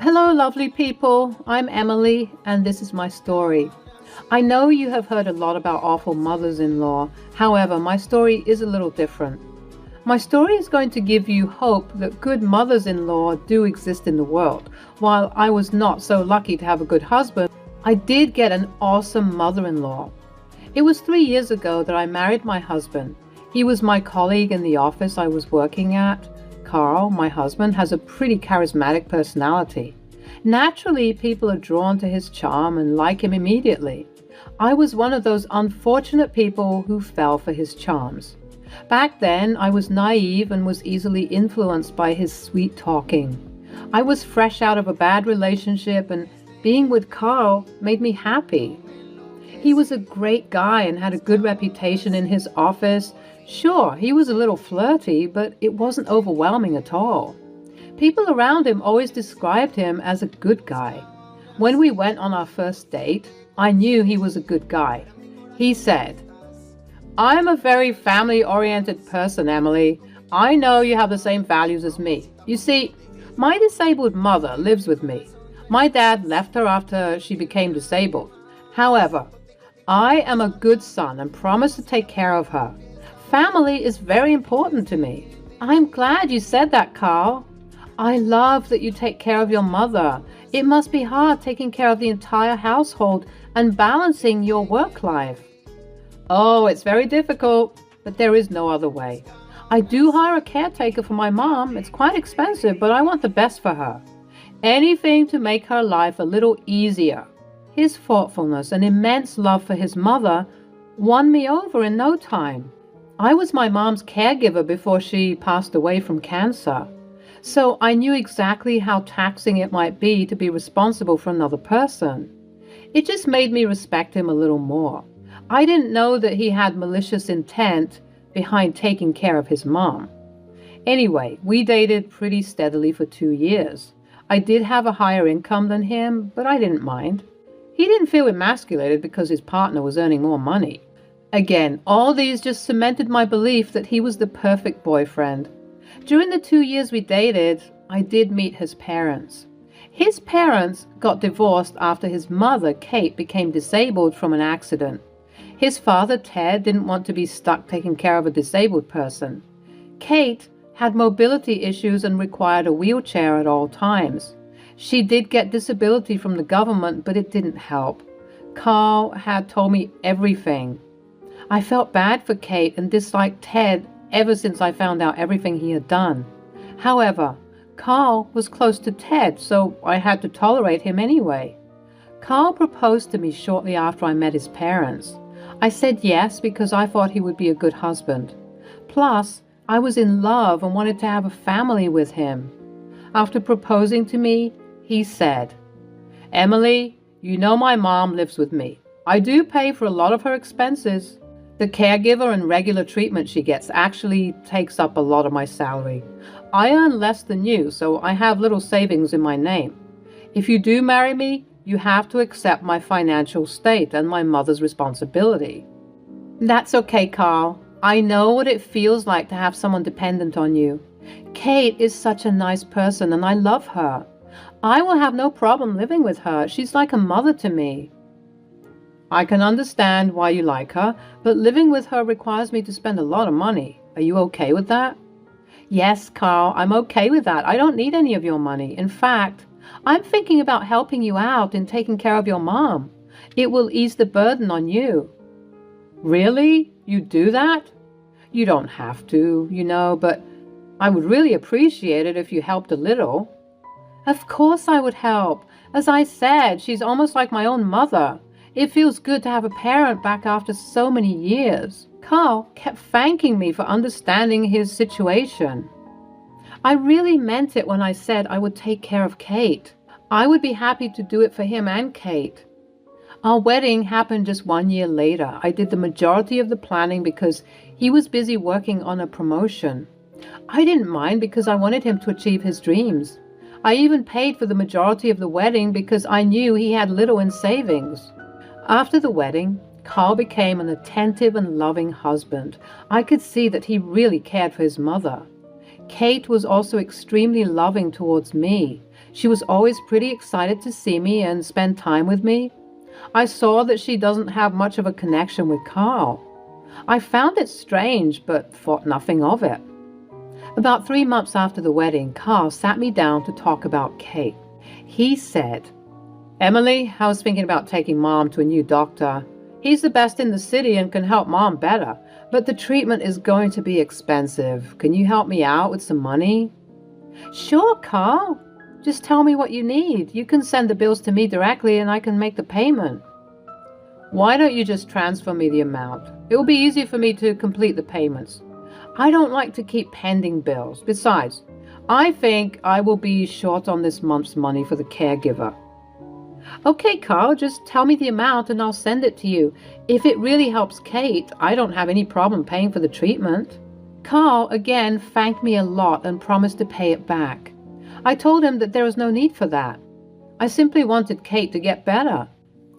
Hello, lovely people. I'm Emily, and this is my story. I know you have heard a lot about awful mothers in law. However, my story is a little different. My story is going to give you hope that good mothers in law do exist in the world. While I was not so lucky to have a good husband, I did get an awesome mother in law. It was 3 years ago that I married my husband. He was my colleague in the office I was working at. Carl, my husband, has a pretty charismatic personality. Naturally, people are drawn to his charm and like him immediately. I was one of those unfortunate people who fell for his charms. Back then, I was naive and was easily influenced by his sweet talking. I was fresh out of a bad relationship, and being with Carl made me happy. He was a great guy and had a good reputation in his office. Sure, he was a little flirty, but it wasn't overwhelming at all. People around him always described him as a good guy. When we went on our first date, I knew he was a good guy. He said, "I'm a very family-oriented person, Emily. I know you have the same values as me. You see, my disabled mother lives with me. My dad left her after she became disabled. However, I am a good son and promise to take care of her. Family is very important to me." "I'm glad you said that, Carl. I love that you take care of your mother. It must be hard taking care of the entire household and balancing your work life." "Oh, it's very difficult, but there is no other way. I do hire a caretaker for my mom. It's quite expensive, but I want the best for her. Anything to make her life a little easier." His thoughtfulness and immense love for his mother won me over in no time. I was my mom's caregiver before she passed away from cancer. So I knew exactly how taxing it might be to be responsible for another person. It just made me respect him a little more. I didn't know that he had malicious intent behind taking care of his mom. Anyway, we dated pretty steadily for 2 years. I did have a higher income than him, but I didn't mind. He didn't feel emasculated because his partner was earning more money. Again, all these just cemented my belief that he was the perfect boyfriend. During the 2 years we dated, I did meet his parents. His parents got divorced after his mother, Kate, became disabled from an accident. His father, Ted, didn't want to be stuck taking care of a disabled person. Kate had mobility issues and required a wheelchair at all times. She did get disability from the government, but it didn't help. Carl had told me everything. I felt bad for Kate and disliked Ted ever since I found out everything he had done. However, Carl was close to Ted, so I had to tolerate him anyway. Carl proposed to me shortly after I met his parents. I said yes because I thought he would be a good husband. Plus, I was in love and wanted to have a family with him. After proposing to me, he said, "Emily, you know my mom lives with me. I do pay for a lot of her expenses. The caregiver and regular treatment she gets actually takes up a lot of my salary. I earn less than you, so I have little savings in my name. If you do marry me, you have to accept my financial state and my mother's responsibility." "That's okay, Carl. I know what it feels like to have someone dependent on you. Kate is such a nice person and I love her. I will have no problem living with her. She's like a mother to me." "I can understand why you like her, but living with her requires me to spend a lot of money. Are you okay with that?" "Yes, Carl, I'm okay with that. I don't need any of your money. In fact, I'm thinking about helping you out in taking care of your mom. It will ease the burden on you." "Really? You do that?" "You don't have to, but I would really appreciate it if you helped a little." "Of course I would help. As I said, she's almost like my own mother. It feels good to have a parent back after so many years." Carl kept thanking me for understanding his situation. I really meant it when I said I would take care of Kate. I would be happy to do it for him and Kate. Our wedding happened just 1 year later. I did the majority of the planning because he was busy working on a promotion. I didn't mind because I wanted him to achieve his dreams. I even paid for the majority of the wedding because I knew he had little in savings. After the wedding, Carl became an attentive and loving husband. I could see that he really cared for his mother. Kate was also extremely loving towards me. She was always pretty excited to see me and spend time with me. I saw that she doesn't have much of a connection with Carl. I found it strange, but thought nothing of it. About 3 months after the wedding, Carl sat me down to talk about Kate. He said, "Emily, I was thinking about taking Mom to a new doctor. He's the best in the city and can help Mom better, but the treatment is going to be expensive. Can you help me out with some money?" "Sure, Carl. Just tell me what you need. You can send the bills to me directly and I can make the payment." "Why don't you just transfer me the amount? It will be easier for me to complete the payments. I don't like to keep pending bills. Besides, I think I will be short on this month's money for the caregiver." "Okay, Carl, just tell me the amount and I'll send it to you. If it really helps Kate, I don't have any problem paying for the treatment." Carl again thanked me a lot and promised to pay it back. I told him that there was no need for that. I simply wanted Kate to get better.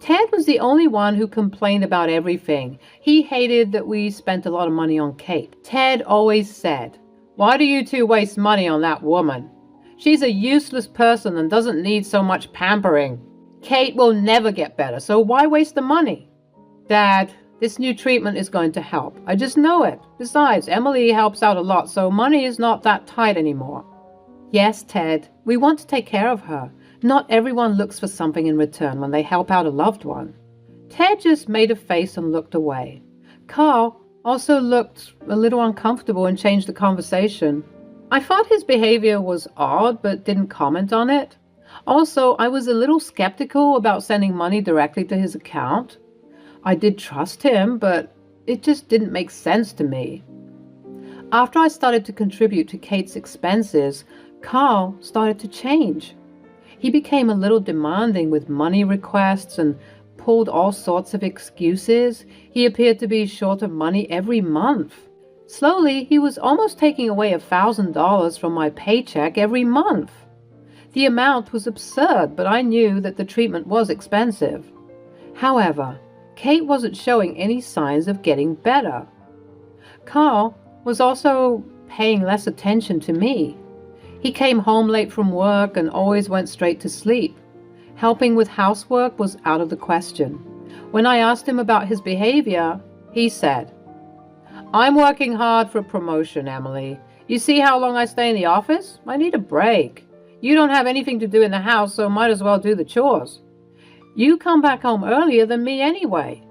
Ted was the only one who complained about everything. He hated that we spent a lot of money on Kate. Ted always said, "Why do you two waste money on that woman? She's a useless person and doesn't need so much pampering. Kate will never get better, so why waste the money?" "Dad, this new treatment is going to help. I just know it. Besides, Emily helps out a lot, so money is not that tight anymore." "Yes, Ted, we want to take care of her. Not everyone looks for something in return when they help out a loved one." Ted just made a face and looked away. Carl also looked a little uncomfortable and changed the conversation. I thought his behavior was odd, but didn't comment on it. Also, I was a little skeptical about sending money directly to his account. I did trust him, but it just didn't make sense to me. After I started to contribute to Kate's expenses, Carl started to change. He became a little demanding with money requests and pulled all sorts of excuses. He appeared to be short of money every month. Slowly, he was almost taking away $1,000 from my paycheck every month. The amount was absurd, but I knew that the treatment was expensive. However, Kate wasn't showing any signs of getting better. Carl was also paying less attention to me. He came home late from work and always went straight to sleep. Helping with housework was out of the question. When I asked him about his behavior, he said, "I'm working hard for a promotion, Emily. You see how long I stay in the office? I need a break. You don't have anything to do in the house, so might as well do the chores. You come back home earlier than me anyway."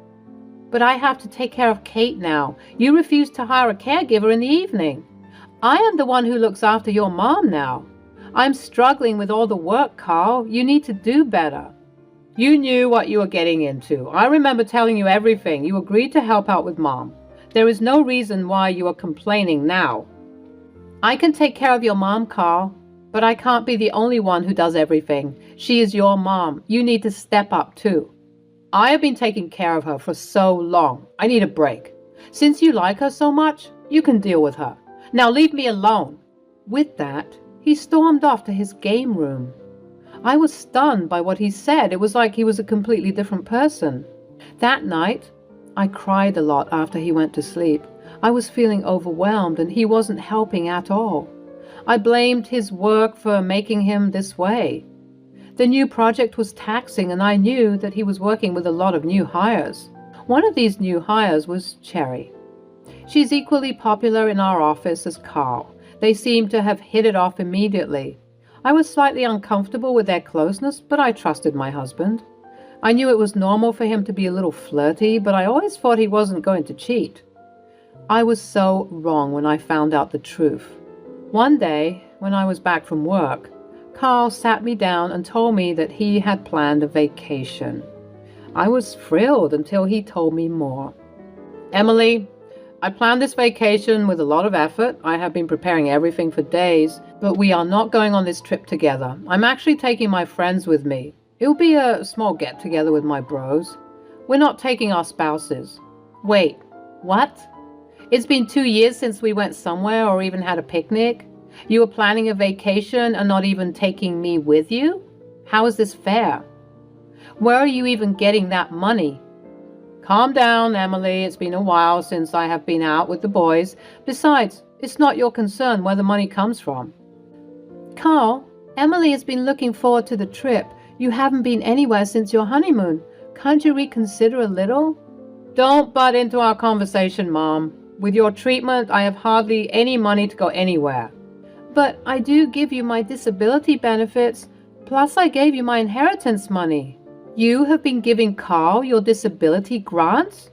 "But I have to take care of Kate now. You refuse to hire a caregiver in the evening. I am the one who looks after your mom now. I'm struggling with all the work, Carl. You need to do better." "You knew what you were getting into. I remember telling you everything. You agreed to help out with Mom. There is no reason why you are complaining now." "I can take care of your mom, Carl, but I can't be the only one who does everything. She is your mom. You need to step up too." "I have been taking care of her for so long. I need a break. Since you like her so much, you can deal with her. Now leave me alone." With that, he stormed off to his game room. I was stunned by what he said. It was like he was a completely different person. That night, I cried a lot after he went to sleep. I was feeling overwhelmed and he wasn't helping at all. I blamed his work for making him this way. The new project was taxing and I knew that he was working with a lot of new hires. One of these new hires was Cherry. She's equally popular in our office as Carl. They seem to have hit it off immediately. I was slightly uncomfortable with their closeness, but I trusted my husband. I knew it was normal for him to be a little flirty, but I always thought he wasn't going to cheat. I was so wrong when I found out the truth. One day, when I was back from work, Carl sat me down and told me that he had planned a vacation. I was thrilled until he told me more. "Emily, I planned this vacation with a lot of effort. I have been preparing everything for days, but we are not going on this trip together. I'm actually taking my friends with me. It will be a small get-together with my bros. We're not taking our spouses." "Wait, what? It's been 2 years since we went somewhere or even had a picnic. You were planning a vacation and not even taking me with you? How is this fair? Where are you even getting that money?" "Calm down, Emily. It's been a while since I have been out with the boys. Besides, it's not your concern where the money comes from." "Carl, Emily has been looking forward to the trip. You haven't been anywhere since your honeymoon. Can't you reconsider a little? Don't butt into our conversation, Mom. With your treatment, I have hardly any money to go anywhere. But I do give you my disability benefits, plus I gave you my inheritance money. You have been giving Carl your disability grants?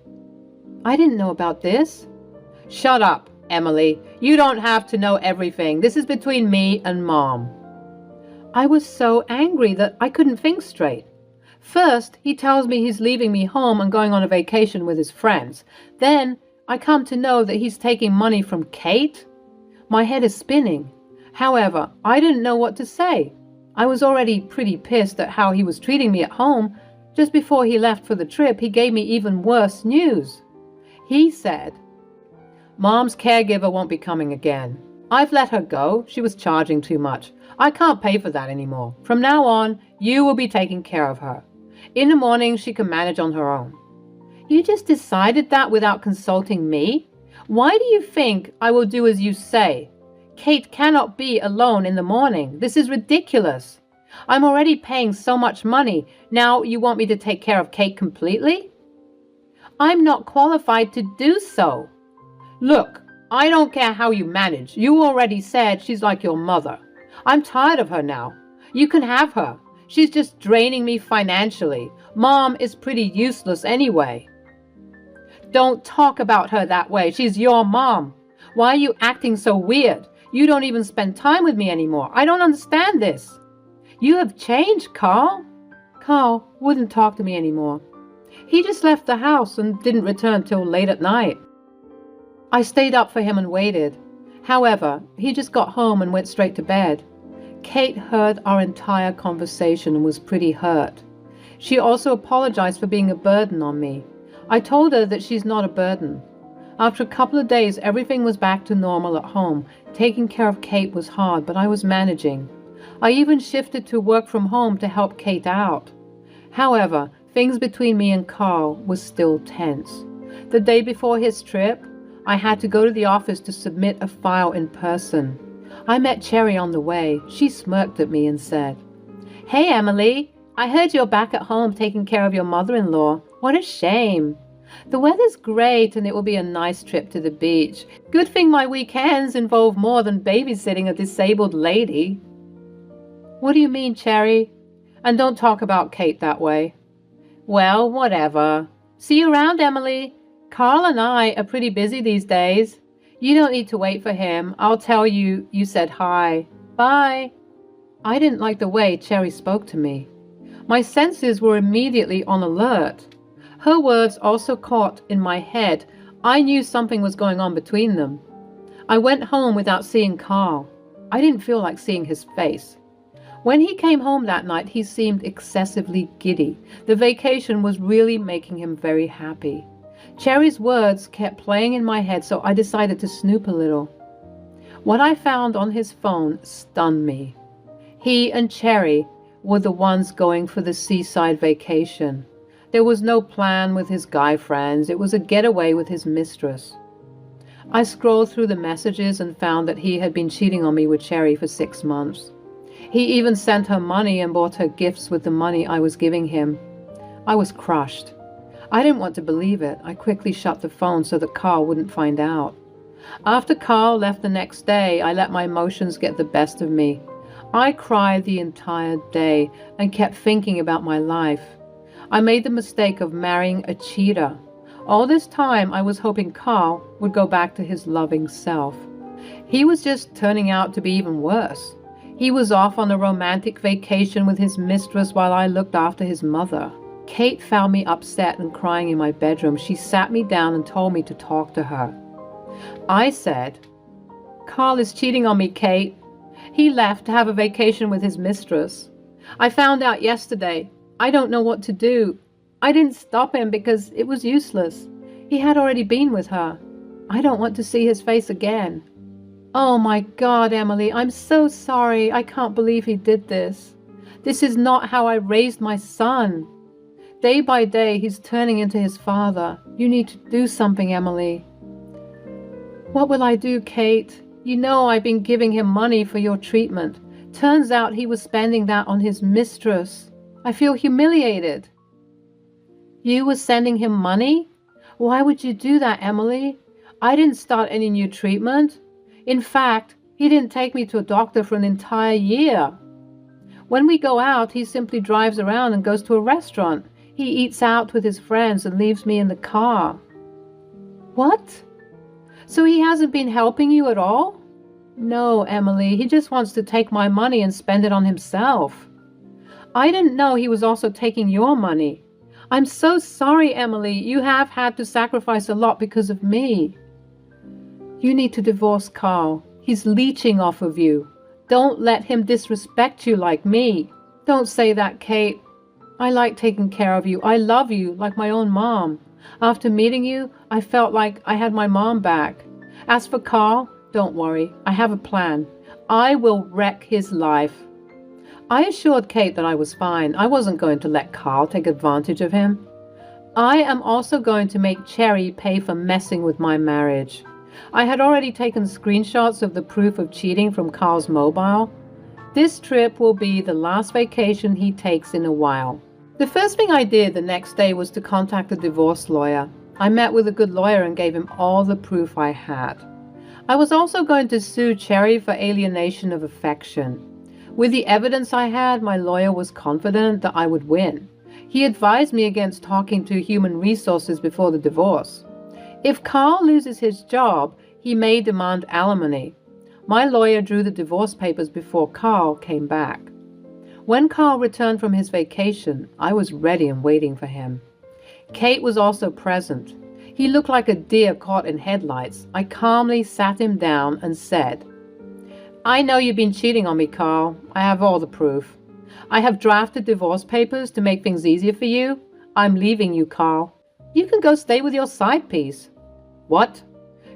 I didn't know about this. Shut up, Emily. You don't have to know everything. This is between me and Mom. I was so angry that I couldn't think straight. First, he tells me he's leaving me home and going on a vacation with his friends. Then, I come to know that he's taking money from Kate. My head is spinning. However, I didn't know what to say. I was already pretty pissed at how he was treating me at home. Just before he left for the trip, he gave me even worse news. He said, Mom's caregiver won't be coming again. I've let her go. She was charging too much. I can't pay for that anymore. From now on, you will be taking care of her. In the morning, she can manage on her own. You just decided that without consulting me? Why do you think I will do as you say? Kate cannot be alone in the morning. This is ridiculous. I'm already paying so much money. Now you want me to take care of Kate completely? I'm not qualified to do so. Look, I don't care how you manage. You already said she's like your mother. I'm tired of her now. You can have her. She's just draining me financially. Mom is pretty useless anyway. Don't talk about her that way. She's your mom. Why are you acting so weird? You don't even spend time with me anymore. I don't understand this. You have changed, Carl. Carl wouldn't talk to me anymore. He just left the house and didn't return till late at night. I stayed up for him and waited. However, he just got home and went straight to bed. Kate heard our entire conversation and was pretty hurt. She also apologized for being a burden on me. I told her that she's not a burden. After a couple of days, everything was back to normal at home. Taking care of Kate was hard, but I was managing. I even shifted to work from home to help Kate out. However, things between me and Carl was still tense. The day before his trip, I had to go to the office to submit a file in person. I met Cherry on the way. She smirked at me and said, Hey, Emily, I heard you're back at home taking care of your mother-in-law. What a shame. The weather's great and it will be a nice trip to the beach. Good thing my weekends involve more than babysitting a disabled lady. What do you mean, Cherry? And don't talk about Kate that way. Well, whatever. See you around, Emily. Carl and I are pretty busy these days. You don't need to wait for him. I'll tell you said hi. Bye. I didn't like the way Cherry spoke to me. My senses were immediately on alert. Her words also caught in my head. I knew something was going on between them. I went home without seeing Carl. I didn't feel like seeing his face. When he came home that night, he seemed excessively giddy. The vacation was really making him very happy. Cherry's words kept playing in my head, so I decided to snoop a little. What I found on his phone stunned me. He and Cherry were the ones going for the seaside vacation. There was no plan with his guy friends. It was a getaway with his mistress. I scrolled through the messages and found that he had been cheating on me with Cherry for 6 months. He even sent her money and bought her gifts with the money I was giving him. I was crushed. I didn't want to believe it. I quickly shut the phone so that Carl wouldn't find out. After Carl left the next day, I let my emotions get the best of me. I cried the entire day and kept thinking about my life. I made the mistake of marrying a cheater. All this time, I was hoping Carl would go back to his loving self. He was just turning out to be even worse. He was off on a romantic vacation with his mistress while I looked after his mother. Kate found me upset and crying in my bedroom. She sat me down and told me to talk to her. I said, Carl is cheating on me, Kate. He left to have a vacation with his mistress. I found out yesterday. I don't know what to do. I didn't stop him because it was useless. He had already been with her. I don't want to see his face again. Oh my God, Emily, I'm so sorry. I can't believe he did this. This is not how I raised my son. Day by day, he's turning into his father. You need to do something, Emily. What will I do, Kate? You know I've been giving him money for your treatment. Turns out he was spending that on his mistress. I feel humiliated. You were sending him money? Why would you do that, Emily? I didn't start any new treatment. In fact, he didn't take me to a doctor for an entire year. When we go out, he simply drives around and goes to a restaurant. He eats out with his friends and leaves me in the car. What? So he hasn't been helping you at all? No, Emily, he just wants to take my money and spend it on himself. I didn't know he was also taking your money. I'm so sorry, Emily. You have had to sacrifice a lot because of me. You need to divorce Carl. He's leeching off of you. Don't let him disrespect you like me. Don't say that, Kate. I like taking care of you. I love you like my own mom. After meeting you, I felt like I had my mom back. As for Carl, don't worry. I have a plan. I will wreck his life. I assured Kate that I was fine. I wasn't going to let Carl take advantage of him. I am also going to make Cherry pay for messing with my marriage. I had already taken screenshots of the proof of cheating from Carl's mobile. This trip will be the last vacation he takes in a while. The first thing I did the next day was to contact a divorce lawyer. I met with a good lawyer and gave him all the proof I had. I was also going to sue Cherry for alienation of affection. With the evidence I had, my lawyer was confident that I would win. He advised me against talking to human resources before the divorce. If Carl loses his job, he may demand alimony. My lawyer drew the divorce papers before Carl came back. When Carl returned from his vacation, I was ready and waiting for him. Kate was also present. He looked like a deer caught in headlights. I calmly sat him down and said, I know you've been cheating on me, Carl. I have all the proof. I have drafted divorce papers to make things easier for you. I'm leaving you, Carl. You can go stay with your side piece. What?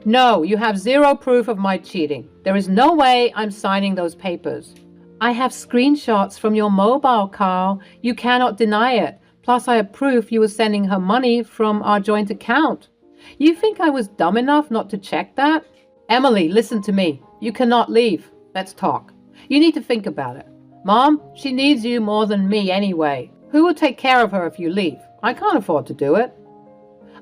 No, you have zero proof of my cheating. There is no way I'm signing those papers. I have screenshots from your mobile, Carl. You cannot deny it. Plus, I have proof you were sending her money from our joint account. You think I was dumb enough not to check that? Emily, listen to me. You cannot leave. Let's talk. You need to think about it. Mom, she needs you more than me anyway. Who will take care of her if you leave? I can't afford to do it.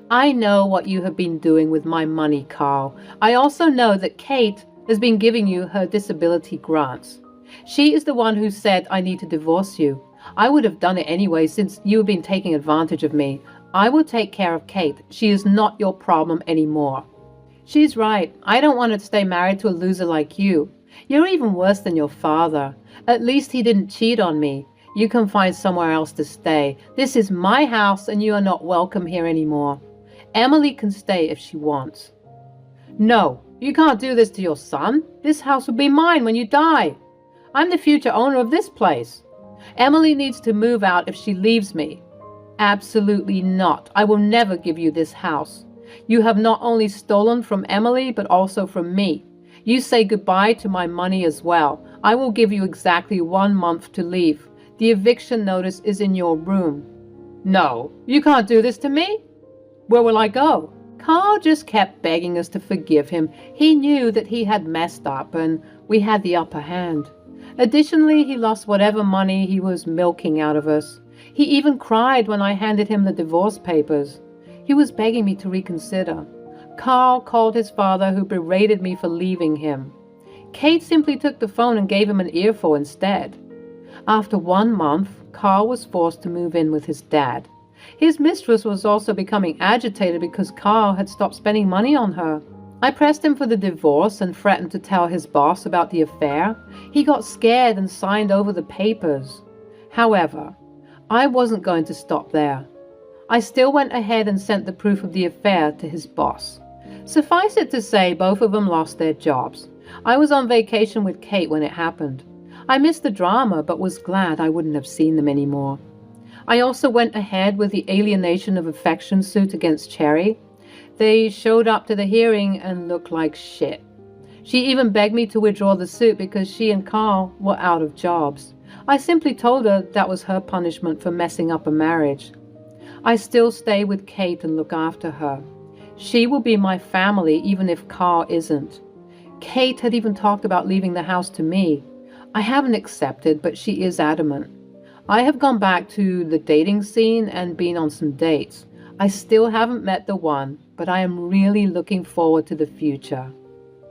I know what you have been doing with my money, Carl. I also know that Kate has been giving you her disability grants. She is the one who said I need to divorce you. I would have done it anyway since you have been taking advantage of me. I will take care of Kate. She is not your problem anymore. She's right. I don't want to stay married to a loser like you. You're even worse than your father. At least he didn't cheat on me. You can find somewhere else to stay. This is my house and you are not welcome here anymore. Emily can stay if she wants. No, you can't do this to your son. This house will be mine when you die. I'm the future owner of this place. Emily needs to move out if she leaves me. Absolutely not. I will never give you this house. You have not only stolen from Emily, but also from me. You say goodbye to my money as well. I will give you exactly 1 month to leave. The eviction notice is in your room. No, you can't do this to me. Where will I go? Carl just kept begging us to forgive him. He knew that he had messed up and we had the upper hand. Additionally, he lost whatever money he was milking out of us. He even cried when I handed him the divorce papers. He was begging me to reconsider. Carl called his father, who berated me for leaving him. Kate simply took the phone and gave him an earful instead. After 1 month, Carl was forced to move in with his dad. His mistress was also becoming agitated because Carl had stopped spending money on her. I pressed him for the divorce and threatened to tell his boss about the affair. He got scared and signed over the papers. However, I wasn't going to stop there. I still went ahead and sent the proof of the affair to his boss. Suffice it to say, both of them lost their jobs. I was on vacation with Kate when it happened. I missed the drama, but was glad I wouldn't have seen them anymore. I also went ahead with the alienation of affection suit against Cherry. They showed up to the hearing and looked like shit. She even begged me to withdraw the suit because she and Carl were out of jobs. I simply told her that was her punishment for messing up a marriage. I still stay with Kate and look after her. She will be my family even if Carl isn't. Kate had even talked about leaving the house to me. I haven't accepted, but she is adamant. I have gone back to the dating scene and been on some dates. I still haven't met the one, but I am really looking forward to the future.